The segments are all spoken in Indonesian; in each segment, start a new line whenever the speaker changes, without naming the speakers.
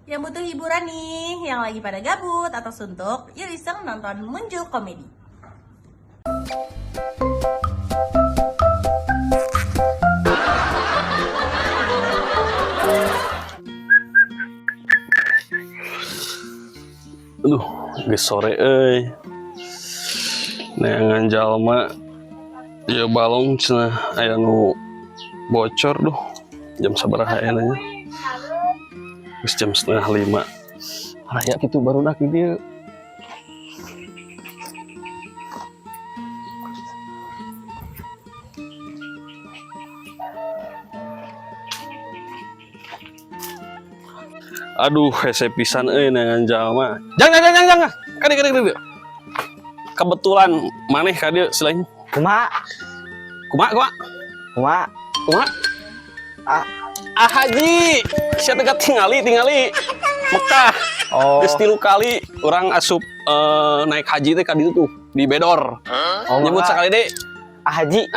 Yang butuh hiburan nih, yang lagi pada gabut atau suntuk, yuk iseng nonton Muncul Komedi.
Aduh, geus sore euy. Neangan jalma ya balong cenah aya nu bocor duh. Jam sabaraha aya nya? Geus jam 4:30. Aya kitu barudak di dieu. Aduh, hese pisan euy neangan jalma. Jangan. Kadi. Kebetulan maneh ka dieu selain
Kumaha?
kumaha Haji sia teh tingali Mekah geus 3 kali urang asup naik haji teh ka ditu tuh di Bedor. Nyebut sakali deh
Haji.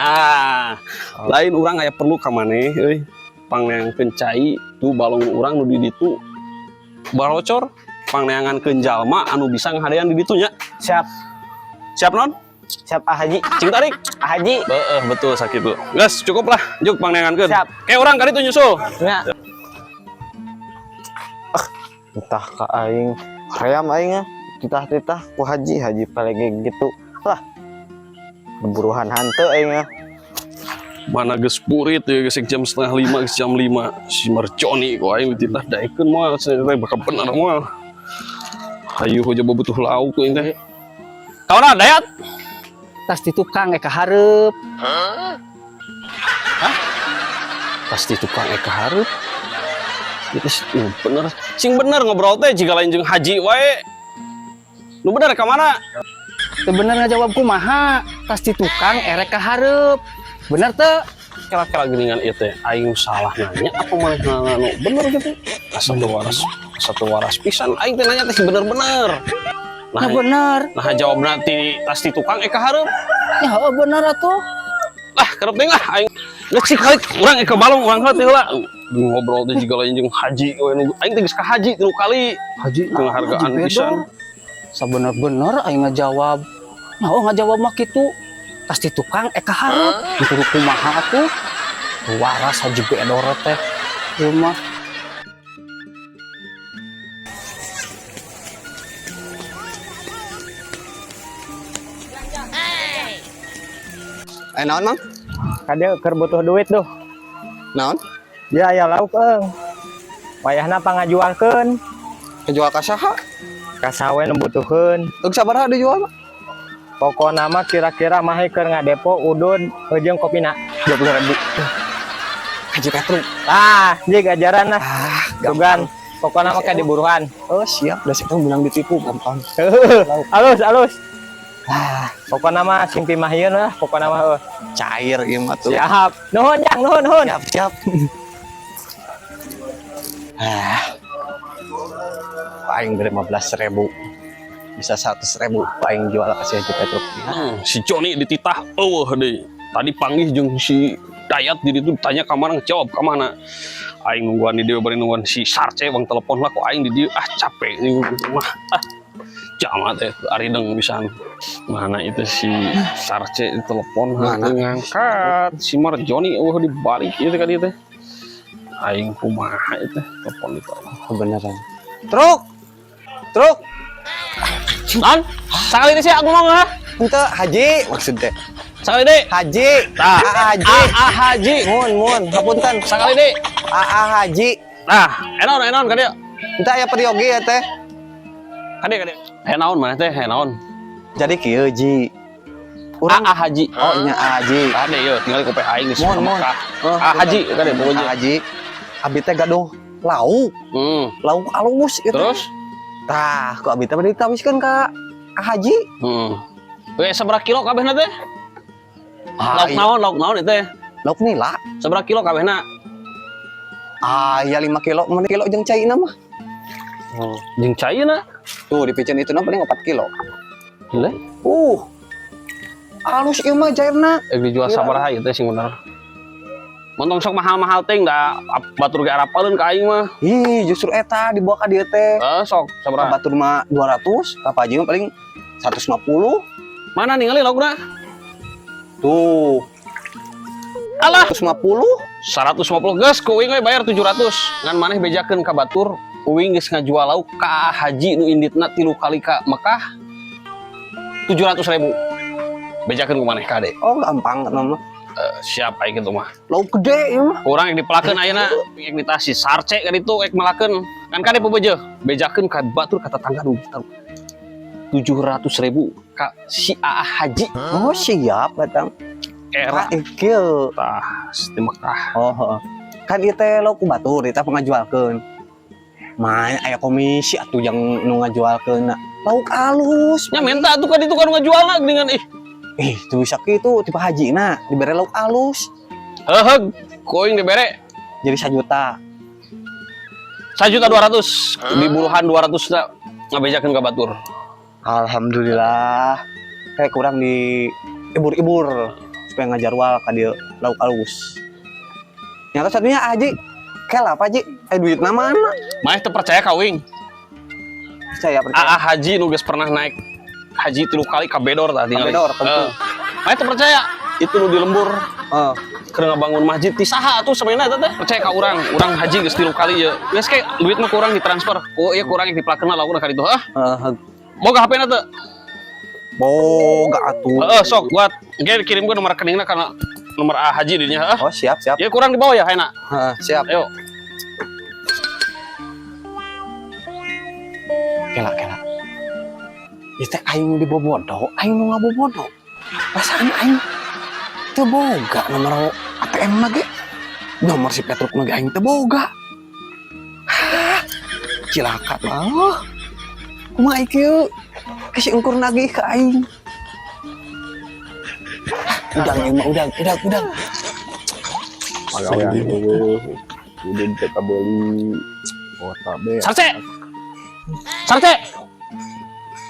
Lain urang aya perlu ka maneh euy pangneangkeun cai tuh balong urang nu di ditu barocor pangneangankeun jalma anu bisa ngahadean di ditu nya. Siap non?
Siap Haji.
Cing tarik
Haji.
betul sakitu. Geus cukup lah juk pangneangankeun.
Siap.
Kayak urang ka ditu nyusul.
Ya. Entah ka aing hayam aing titah-titah ku Haji palege gitu. Lah. Buruhan hanteu aing.
Mana geus purit ya geus jam 4:30 geus jam 5 si merconi kok aing dititah daekeun moal cenah bakal bener moal. Hayu coba butuh lauk aing teh. Kawana dayat.
Tas di tukang eka hareup.
Tas di tukang eka hareup. Itu bener. Sing bener ngobrol teh jika lain jeung Haji wae. Nu bener ka mana?
Teu bener ngajawab kumaha. Tas di tukang erek ka hareup. Bener teu?
Kira-kira geuningan ieu teh aing salah nanya apa maneh nu bener gitu. Asa teu waras pisan aing teh nanya teh bener-bener.
Nah bener.
Nah jawab nanti tas di tukang eka hareup.
Ya bener atuh.
Lah kerep teh lah aing geus kali urang eka balong urang heula teh heula. Ngobrol teh jiga lain jeung Haji we nu aing teh geus ka Haji 3 kali.
Haji
penghargaan pisan.
Sabener-bener aing ngajawab. Nah ngajawab mah kitu. Tas di tukang eka hareup. Dikudu kumaha atuh. Waras Haji Bedor teh. Rumah.
Naon mang?
Kadeu keur butuh duit duh.
Naon?
Ya aya lauk wayahna pangajuangkeun.
Kejual ka saha?
Ka sawe nu butuhkeun.
Ug sabaraha dijual?
Pokona mah kira-kira mah keur ngadepo udun jeung kopina 20.000.
Haji Petruk.
Jig ajaran lah. Tugan. Pokona mah di buruhan.
Oh siap, udah siapa bilang ditipu gampang.
Alus. Pokona mah sing pimahieun lah, pokona mah
Cair ieu mah tuh.
siap. Nuhun Jang, nuhun.
Siap. Paling beri 15.000. Bisa 100.000 paling jual ke si Haji Petruk.
Si Joni dititah eueuh deui. Tadi panggih jeung si Dayat di ditu tanya ka mana jawab ka mana. Aing nungguan di dieu bari nungguan si Sarce bang telepon lah kok aing di dieu capek nih mah. Jama teh arideng pisan. Mana itu si Sarce telepon ngangkat. Si Marjoni eueuh dibalik ieu teh ka dieu teh. Aing kumaha itu telepon itu.
Kebenaran. Truk.
Nan, sakali deui sih aku ngomong ha.
Henteu Haji maksudnya.
Sakali deui.
Haji. Haji.
Haji.
Mun, hapunten.
Sakali deui.
Haji.
Nah, enon ka dieu.
Henteu aya periogi ya teh.
Ka dieu. Naon mah teh naon?
Jadi kieu Ji. Urang
Haji.
Oh nya Haji.
Kade yeuh tinggal kope aing geus
Mon.
Haji kade pokoknya.
Haji. Abi teh gaduh lauk. Lauk alus gitu.
Terus?
Tah, kok abi teh ditawiskeun ka Haji.
Oke, sabaraha kilo kabehna teh? Lauk naon itu teh?
Lauk nila.
Sabaraha kilo kabehna?
Ya 5 kilo, 5 kilo jeung caina mah.
Jeung caina?
Tuh dipicen itu paling 4 kilo.
Gila.
Alus ieu mah jairna.
Dijual sabaraha ieu teh sing bener? Montong sok mahal-mahal ting da batur ge arapaleun ka aing mah.
Ih, justru eta dibawa ka dieu teh.
Sok
Ka
sabaraha?
batur mah 200, ka Paji mah paling 150.
Mana ningali laukna?
Tuh,
Alah,
150.
150 geus ku uing we bayar 700. Ngan maneh bejakeun ka batur, uing geus ngajual lauk ka haji nu inditna 3 kali ka Mekah. 700.000. Bejakeun ku maneh ka Ade.
Oh, gampang nama.
Siap aing kitu mah.
Lauk gede ieu mah.
Kurang yang dipelakeun ayeuna yang ditasi sarce ka ditu ek melakeun. Kan kade peubeujeuh, bejakeun ka batur ka tetangga nu 700.000 ka si Aa Haji.
Oh, siap datang.
Era
Kieu.
tah di Mekah.
Oh, heeh. Kan ieu teh lauk ku batur eta pengajualkeun. Main aya komisi atuh yang nu ngajualkeun. Lauk alus.
Nya minta atuh ka ditu kan ngajualna dengan
Teu bisa kitu tipe hajina dibere lauk alus.
heheug koing dibere
Jadi 1 juta.
1.200.000 di buruhan 200 na ngabejakeun ka batur.
Alhamdulillah. Kayak kurang di ibur-ibur supaya ngajarwal ka dieu lauk alus. Nyata satunya Haji. Kel apa Haji? Duitna mana?
Maeh teu percaya ka uing.
Percaya
Aa Haji nu geus pernah naik haji 3 kali ka Bedor tah tinggal.
Bedor, tentu.
Maeh teu percaya itu nu di lembur
Heeh.
keur ngabangun masjid ti saha atuh sebenarnya eta teh percaya ka urang haji geus 3 kali ye geus ke duit mah kurang ditransfer oh ieu kurang yang dipelakeun laukna ka ditu boga HP-na teu
Boga atuh.
sok buat ge kirim gua nomor rekeningna kana nomor A Haji dinya
Oh, siap, siap.
ieu kurang di bawah ya hayna
Heeh, siap.
ayo
Kela. Ieu teh aing dibobodo, aing nu ngabobodo. Perasaan aing teu boga nomor ATM lagi. Nomor si Petruk lagi aing teu boga. Hah, cilaka lah. Kumaha ieu? Kasih engkur nagih ke aing. Udang ieu mah udang.
Pagawean eueuh udin teh kabeli kuota be.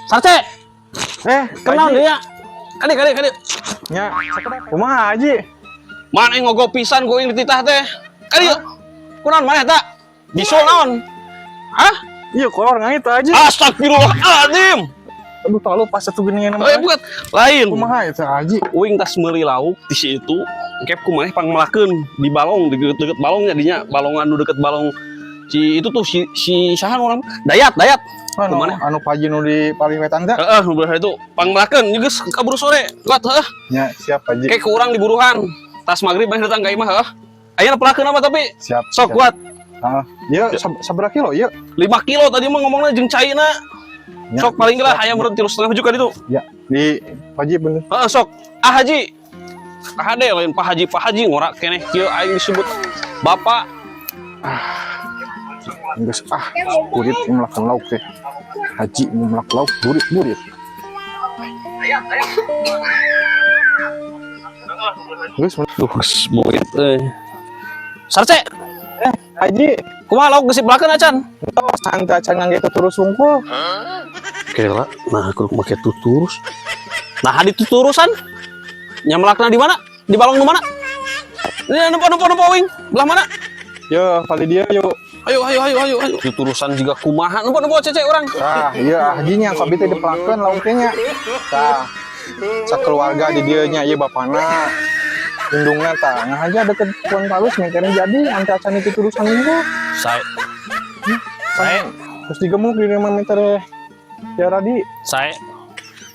Sarce kenal
Haji.
dia kali
Nya, kumaha Haji?
mana yang ngogok pisan ku ing dititah teh kali kunaon maneh eta bisul naon hah
Iya, kolor ngait Haji.
astagfirullahaladzim
Aduh, tahu pas satu geuningan
bukan lain
kumaha eta Haji?
uing tas meuli lauk di situ kep kumaneh pangmelakeun di balong di deket balongnya dinya balong anu deket balong si itu tuh si saha orang dayat
Anu,
kumaneh
anu Paji nu di paling wetan teh.
heeh nu belah itu pangmelakeun geus kaburu sore kuat heuh
Nya, siap Haji.
kayak ke urang di buruhan tas magrib maneh datang ka imah heuh ayeuna pelakeun apa tapi
Siap.
sok
siap.
kuat
Heeh. Ieu sabaraha kilo ieu?
5 kilo tadi mah ngomongna jeung caina
Nya,
sok paling gelah
siap,
aya
siap.
meureun 3,5 juta itu
Ya, di Paji bener.
heeh sok ah Haji kahade lain Pak Haji ngora keneh kieu aing disebut bapak
Geus kurit melakukan lauk teh. Haji melakukan lauk burit. Geus
duh boit sarce
Haji,
kumaha lauk geus dipelakeun acan
tos santai acan ngangge terus sungkul.
kela nah kudu make tuturus nah di tuturusan nyamelakna di mana di balong nu mana ini nempo wing belah mana
Yo, kali dia yuk.
ayo tuturusan juga kumaha nempo cece urang
Tah, iya hajinya sabi teh dipelakeun lauknya. Tah. Sakeluarga di dieu nya ieu bapana. Indungna tah, ngahaja deket Puan Palus mengkene jadi ante acan itu turusan itu.
saya
Terus digemuk di 5 meter ya Radi.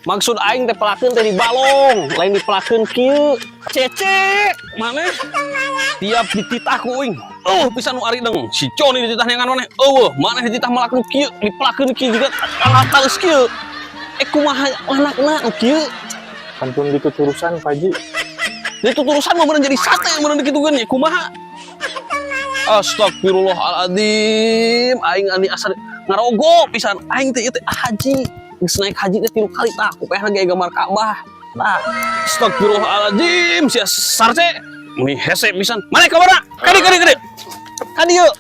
maksud aing teh pelakeun teh di balong lain dipelakeun kieu cece mana tiap dititah ku uing pisan nu ari deng si Coni dititah neangan maneh mana dititah melakeun kieu dipelakeun kieu juga talus kieu kumaha anakna nu kieu
Kantun di tuturusan Paji.
itu turusan mau jadi sate yang bener dikitukeun nya kumaha astagfirullahaladzim aing ani asal ngarogo pisan aing teh ieu teh haji geus naik haji teh 3 kali tah kupeh lagi gambar Ka'bah tah astagfirullahaladzim sia sarce ini hese pisan mana kabarna kadi yuk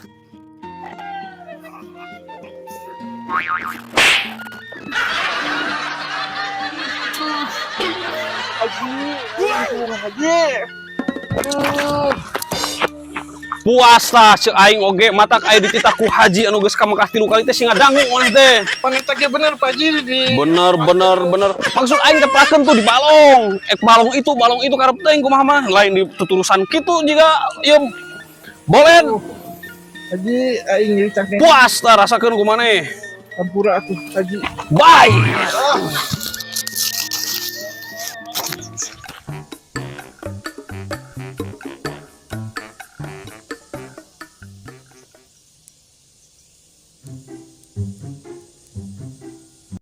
Haji.
puas lah cek aing oge matak aing dititah ku haji anu geus ka Mekah 3 kali teh singa dangu maneh teh.
Paneta ge bener Pak Haji di
Bener. Maksud aing teh pelakeun tuh di balong. Balong itu karep teuing kumaha mah lain di tuturusan kitu jika ieu bolen.
Haji aing jadi cangkeng
Puas lah rasakeun kumaneh.
Hampura atuh Haji.
Bye.